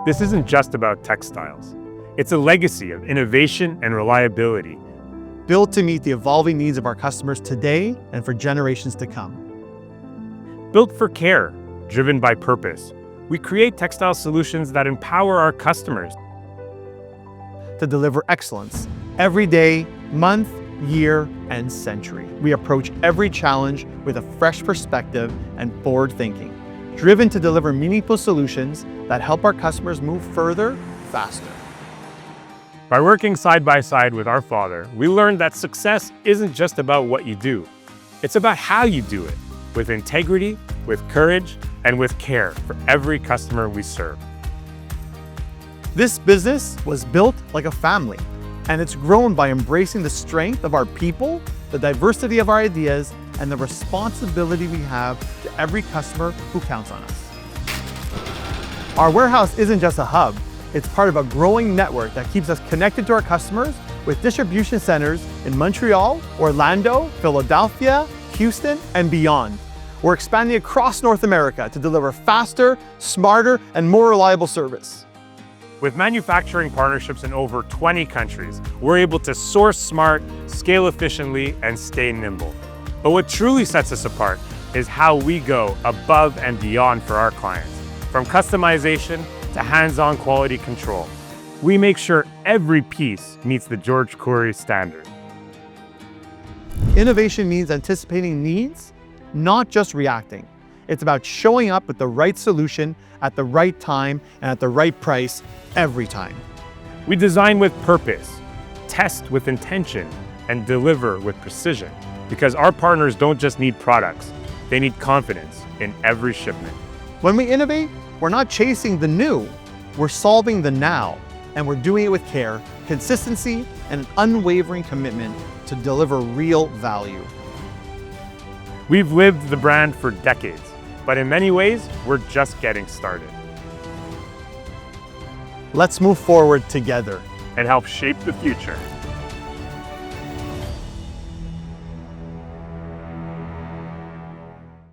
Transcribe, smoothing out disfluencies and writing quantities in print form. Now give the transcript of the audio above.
This isn't just about textiles. It's a legacy of innovation and reliability. Built to meet the evolving needs of our customers today and for generations to come. Built for care, driven by purpose, we create textile solutions that empower our customers to deliver excellence every day, month, year, and century. We approach every challenge with a fresh perspective and forward thinking, driven to deliver meaningful solutions that help our customers move further, faster. By working side by side with our father, we learned that success isn't just about what you do. It's about how you do it, with integrity, with courage, and with care for every customer we serve. This business was built like a family, and it's grown by embracing the strength of our people, the diversity of our ideas, and the responsibility we have to every customer who counts on us. Our warehouse isn't just a hub, it's part of a growing network that keeps us connected to our customers with distribution centers in Montreal, Orlando, Philadelphia, Houston, and beyond. We're expanding across North America to deliver faster, smarter, and more reliable service. With manufacturing partnerships in over 20 countries, we're able to source smart, scale efficiently, and stay nimble. But what truly sets us apart is how we go above and beyond for our clients. From customization to hands-on quality control, we make sure every piece meets the George Courey standard. Innovation means anticipating needs, not just reacting. It's about showing up with the right solution at the right time and at the right price every time. We design with purpose, test with intention, and deliver with precision, because our partners don't just need products, they need confidence in every shipment. When we innovate, we're not chasing the new, we're solving the now, and we're doing it with care, consistency, and an unwavering commitment to deliver real value. We've lived the brand for decades, but in many ways, we're just getting started. Let's move forward together And help shape the future.